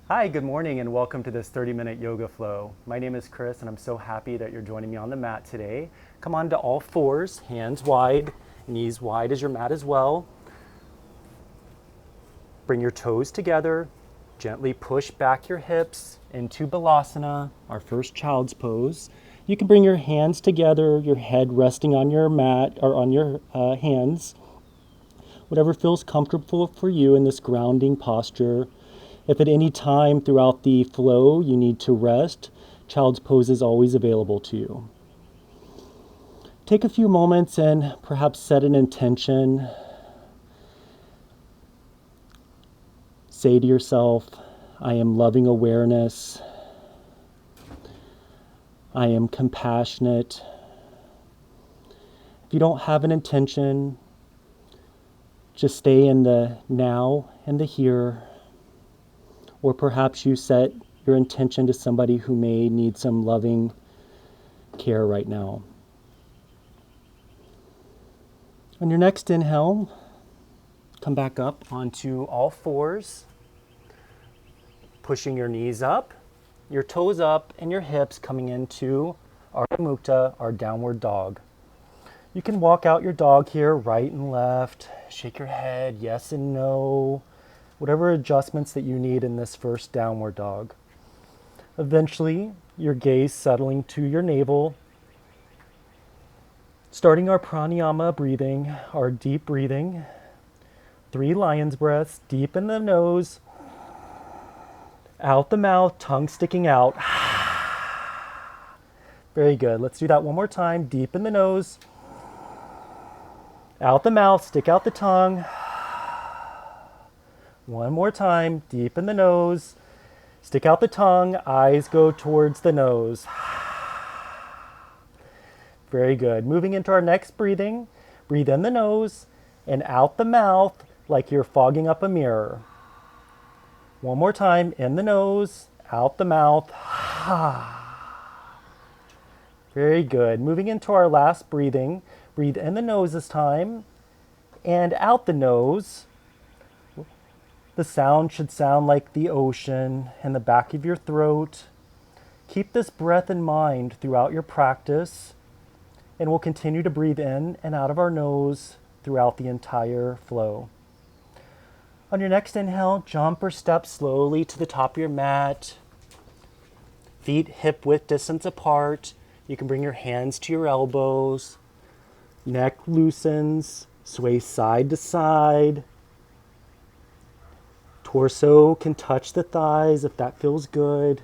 Hi, good morning, and welcome to this 30-minute yoga flow. My name is Chris, and I'm so happy that you're joining me on the mat today. Come on to all fours, hands wide, knees wide as your mat as well. Bring your toes together. Gently push back your hips into Balasana, our first child's pose. You can bring your hands together, your head resting on your mat or on your hands. Whatever feels comfortable for you in this grounding posture. If at any time throughout the flow you need to rest, child's pose is always available to you. Take a few moments and perhaps set an intention. Say to yourself, I am loving awareness. I am compassionate. If you don't have an intention, just stay in the now and the here. Or perhaps you set your intention to somebody who may need some loving care right now. On your next inhale, come back up onto all fours, pushing your knees up, your toes up, and your hips coming into Ardha Mukta, our downward dog. You can walk out your dog here, right and left, shake your head, yes and no, whatever adjustments that you need in this first downward dog. Eventually, your gaze settling to your navel, starting our pranayama breathing, our deep breathing. 3 lion's breaths, deep in the nose, out the mouth, tongue sticking out. Very good. Let's do that one more time. Deep in the nose, out the mouth, stick out the tongue. One more time. Deep in the nose, stick out the tongue, eyes go towards the nose. Very good. Moving into our next breathing. Breathe in the nose and out the mouth like you're fogging up a mirror. One more time. In the nose, out the mouth. Very good. Moving into our last breathing. Breathe in the nose this time and out the nose. The sound should sound like the ocean in the back of your throat. Keep this breath in mind throughout your practice, and we'll continue to breathe in and out of our nose throughout the entire flow. On your next inhale, jump or step slowly to the top of your mat. Feet hip-width distance apart. You can bring your hands to your elbows. Neck loosens, sway side to side. Torso can touch the thighs if that feels good.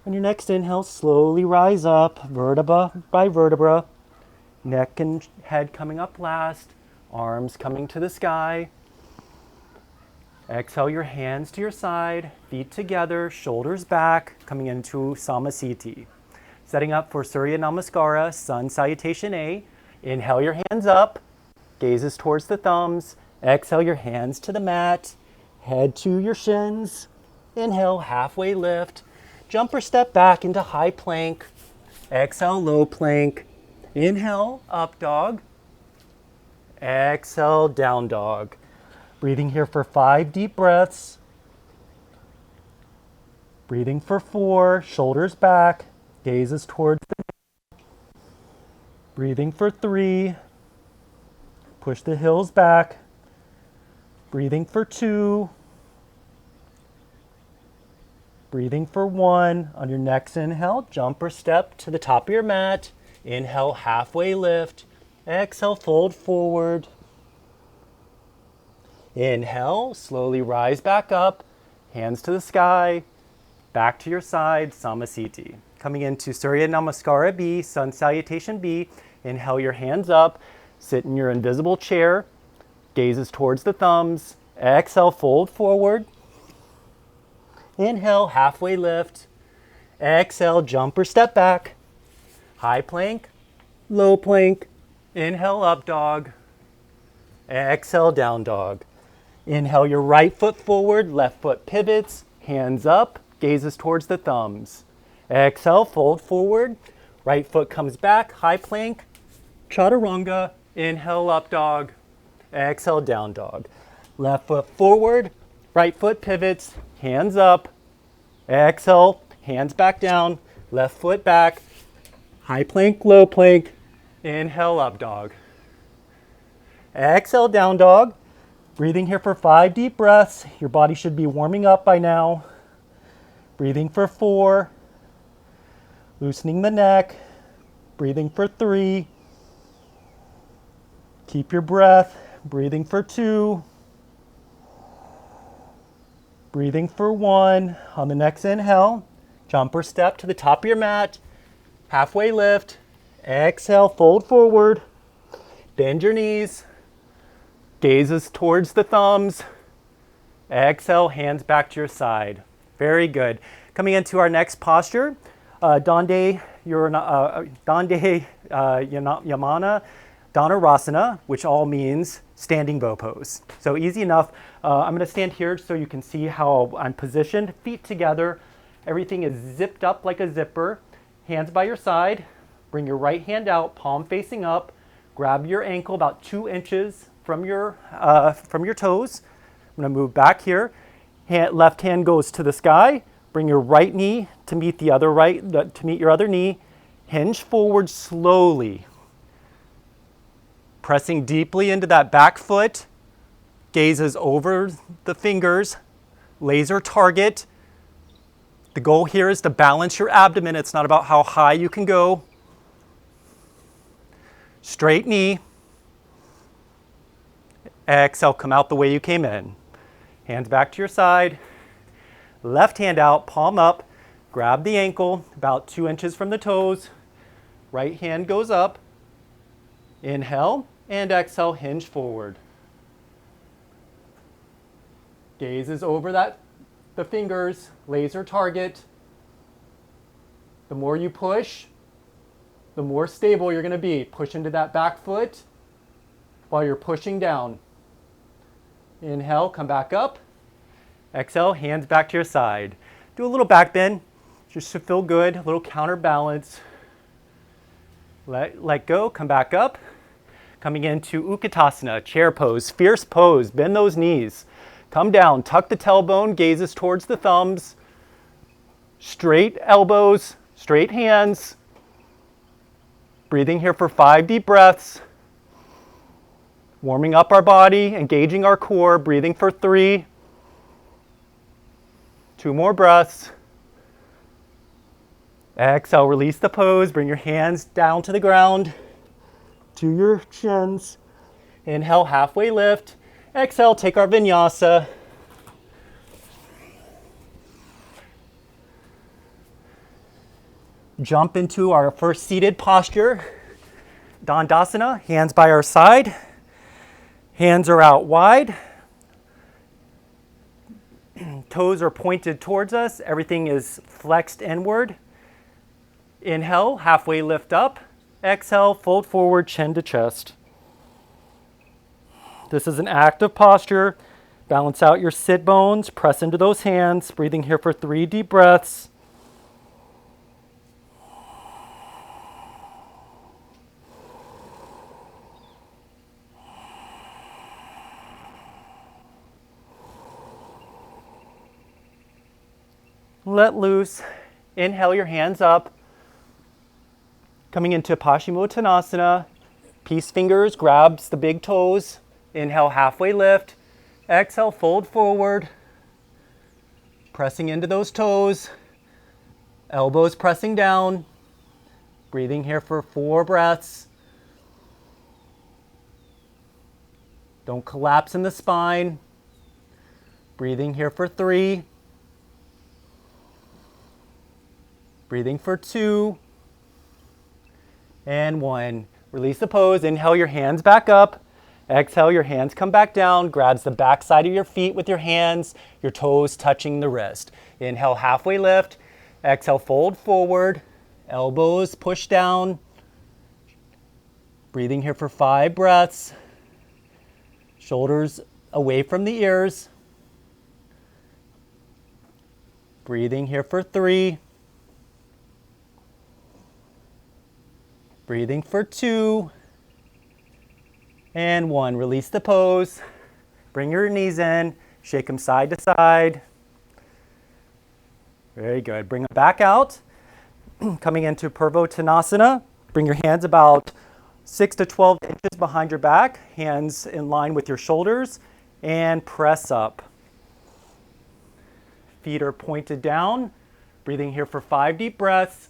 On your next inhale, slowly rise up, vertebra by vertebra. Neck and head coming up last, arms coming to the sky. Exhale your hands to your side, feet together, shoulders back, coming into Samasthiti. Setting up for Surya Namaskara, Sun Salutation A. Inhale your hands up, gazes towards the thumbs. Exhale your hands to the mat, head to your shins. Inhale, halfway lift. Jump or step back into high plank. Exhale, low plank. Inhale, up dog. Exhale, down dog. Breathing here for 5 deep breaths. Breathing for 4, shoulders back, gazes towards the neck. Breathing for 3, push the heels back. Breathing for 2. Breathing for 1. On your next inhale, jump or step to the top of your mat. Inhale, halfway lift. Exhale, fold forward. Inhale, slowly rise back up. Hands to the sky. Back to your side, Samasthiti. Coming into Surya Namaskara B, Sun Salutation B. Inhale your hands up. Sit in your invisible chair. Gazes towards the thumbs. Exhale, fold forward. Inhale, halfway lift. Exhale, jump or step back. High plank, low plank. Inhale, up dog. Exhale, down dog. Inhale your right foot forward, left foot pivots, hands up, gazes towards the thumbs. Exhale, fold forward. Right foot comes back, high plank, chaturanga. Inhale, up dog. Exhale, down dog. Left foot forward, right foot pivots, hands up. Exhale, hands back down, left foot back. High plank, low plank. Inhale, up dog. Exhale, down dog. Breathing here for 5 deep breaths. Your body should be warming up by now. Breathing for 4. Loosening the neck. Breathing for 3. Keep your breath. Breathing for 2. Breathing for 1. On the next inhale, jump or step to the top of your mat. Halfway lift. Exhale, fold forward. Bend your knees. Gazes towards the thumbs. Exhale, hands back to your side. Very good. Coming into our next posture, Dande Yamana Dhanurasana, which all means standing bow pose. So easy enough. I'm going to stand here so you can see how I'm positioned. Feet together. Everything is zipped up like a zipper. Hands by your side. Bring your right hand out, palm facing up. Grab your ankle about 2 inches from your toes. I'm going to move back here. Left hand goes to the sky. Bring your right knee to meet your other knee. Hinge forward slowly. Pressing deeply into that back foot. Gazes over the fingers. Laser target. The goal here is to balance your abdomen. It's not about how high you can go. Straight knee. Exhale, come out the way you came in. Hands back to your side. Left hand out, palm up. Grab the ankle about 2 inches from the toes. Right hand goes up. Inhale and exhale, hinge forward. Gaze is over the fingers, laser target. The more you push, the more stable you're going to be. Push into that back foot while you're pushing down. Inhale, come back up. Exhale, hands back to your side. Do a little back bend, just to feel good, a little counterbalance. Let go, come back up. Coming into Utkatasana, chair pose, fierce pose, bend those knees. Come down, tuck the tailbone, gazes towards the thumbs. Straight elbows, straight hands. Breathing here for 5 deep breaths. Warming up our body, engaging our core, breathing for 3. 2 more breaths. Exhale, release the pose. Bring your hands down to the ground, to your shins. Inhale, halfway lift. Exhale, take our vinyasa. Jump into our first seated posture. Dandasana, hands by our side. Hands are out wide. Toes are pointed towards us. Everything is flexed inward. Inhale, halfway lift up. Exhale, fold forward, chin to chest. This is an active posture. Balance out your sit bones. Press into those hands. Breathing here for 3 deep breaths. Let loose. Inhale your hands up. Coming into Paschimottanasana. Peace fingers grabs the big toes. Inhale, halfway lift. Exhale, fold forward. Pressing into those toes. Elbows pressing down. Breathing here for 4 breaths. Don't collapse in the spine. Breathing here for 3. Breathing for 2. And 1. Release the pose. Inhale your hands back up. Exhale, your hands come back down. Grabs the back side of your feet with your hands. Your toes touching the wrist. Inhale, halfway lift. Exhale, fold forward. Elbows push down. Breathing here for 5 breaths. Shoulders away from the ears. Breathing here for 3. Breathing for 2. And 1. Release the pose. Bring your knees in, shake them side to side. Very good. Bring them back out. Coming into Purvottanasana. Bring your hands about 6 to 12 inches behind your back, hands in line with your shoulders, and press up. Feet are pointed down. Breathing here for 5 deep breaths.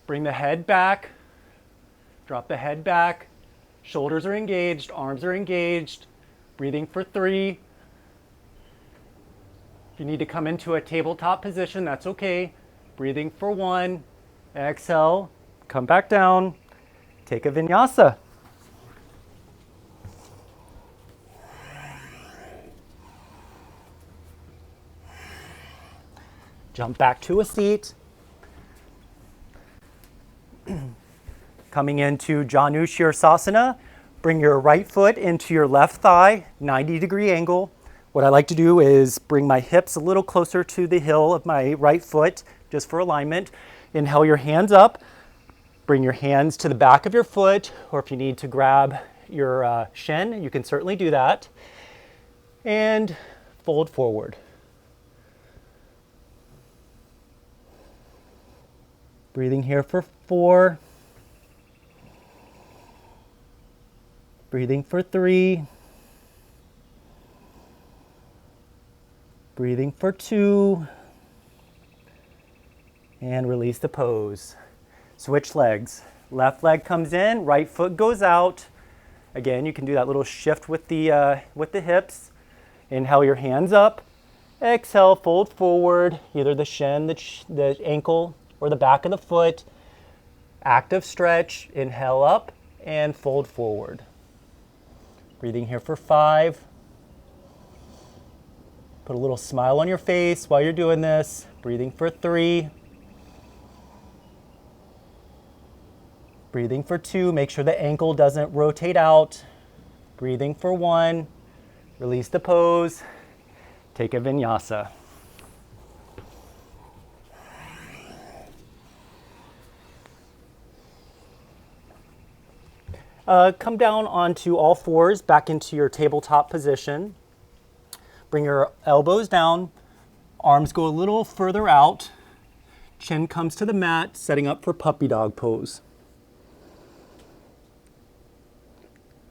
Bring the head back. Drop the head back. Shoulders are engaged, arms are engaged. Breathing for 3. If you need to come into a tabletop position, that's okay. Breathing for 1. Exhale, come back down. Take a vinyasa. Jump back to a seat. Coming into Janu Shirsasana, bring your right foot into your left thigh, 90-degree angle. What I like to do is bring my hips a little closer to the heel of my right foot, just for alignment. Inhale your hands up. Bring your hands to the back of your foot, or if you need to grab your shin, you can certainly do that. And fold forward. Breathing here for 4. Breathing for 3. Breathing for 2. And release the pose. Switch legs. Left leg comes in, right foot goes out. Again, you can do that little shift with the hips. Inhale your hands up. Exhale, fold forward, either the shin, the ankle, or the back of the foot. Active stretch. Inhale up and fold forward. Breathing here for 5. Put a little smile on your face while you're doing this. Breathing for 3. Breathing for 2. Make sure the ankle doesn't rotate out. Breathing for 1. Release the pose. Take a vinyasa. Come down onto all fours, back into your tabletop position. Bring your elbows down, arms go a little further out, chin comes to the mat, setting up for puppy dog pose.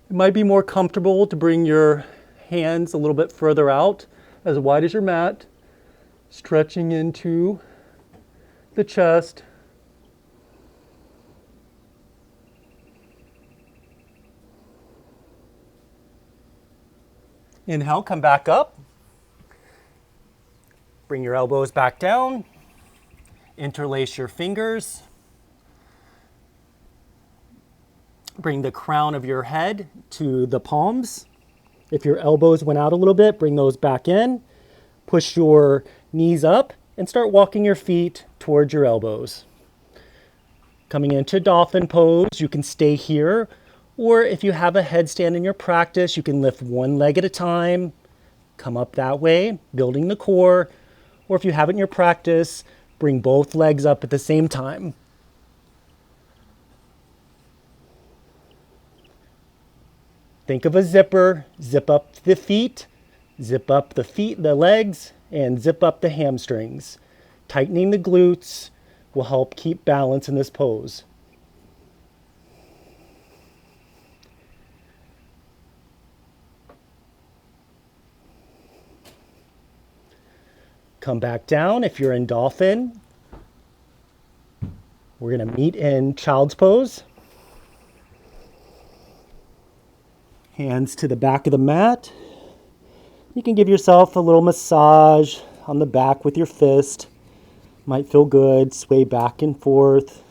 It might be more comfortable to bring your hands a little bit further out, as wide as your mat, stretching into the chest. Inhale, come back up. Bring your elbows back down. Interlace your fingers. Bring the crown of your head to the palms. If your elbows went out a little bit, bring those back in. Push your knees up and start walking your feet towards your elbows. Coming into dolphin pose, you can stay here, or if you have a headstand in your practice, you can lift one leg at a time, come up that way, building the core, or if you have it in your practice, bring both legs up at the same time. Think of a zipper, zip up the feet, zip up the legs, and zip up the hamstrings. Tightening the glutes will help keep balance in this pose. Come back down if you're in dolphin. We're going to meet in child's pose. Hands to the back of the mat. You can give yourself a little massage on the back with your fist. Might feel good. Sway back and forth.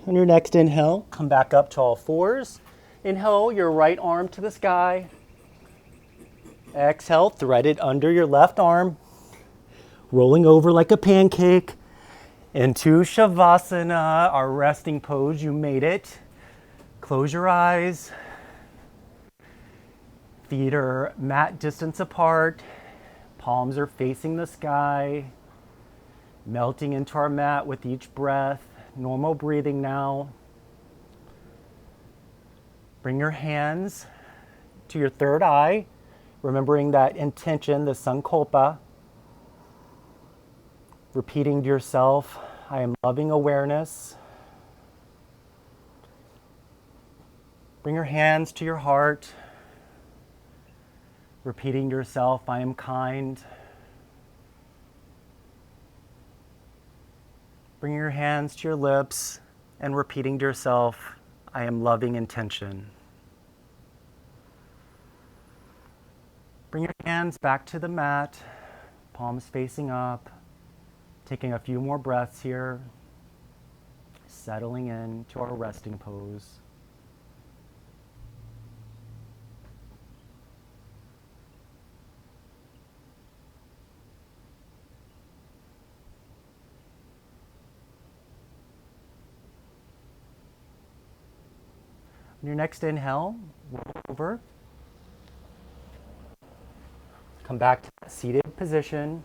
On your next inhale, come back up to all fours. Inhale your right arm to the sky. Exhale, thread it under your left arm. Rolling over like a pancake into Shavasana, our resting pose. You made it. Close your eyes. Feet are mat distance apart. Palms are facing the sky. Melting into our mat with each breath. Normal breathing now. Bring your hands to your third eye, remembering that intention, the sankalpa. Repeating to yourself, I am loving awareness. Bring your hands to your heart. Repeating to yourself, I am kind. Bring your hands to your lips and repeating to yourself, I am loving intention. Bring your hands back to the mat, palms facing up. Taking a few more breaths here, settling into our resting pose. On your next inhale, roll over. Come back to that seated position.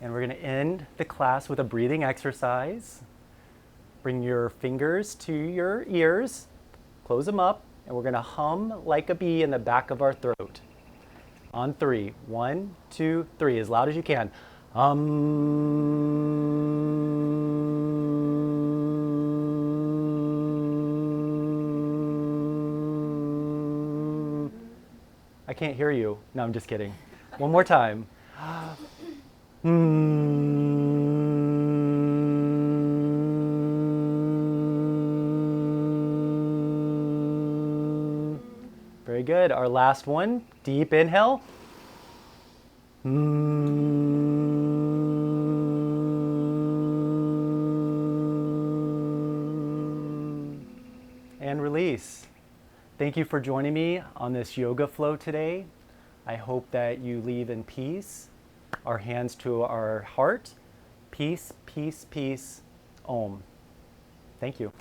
And we're going to end the class with a breathing exercise. Bring your fingers to your ears, close them up, and we're going to hum like a bee in the back of our throat. On 3. 1, 2, 3, as loud as you can. I can't hear you. No, I'm just kidding. One more time. Very good. Our last one, deep inhale. And release. Thank you for joining me on this yoga flow today. I hope that you leave in peace. Our hands to our heart. Peace, peace, peace. Om. Thank you.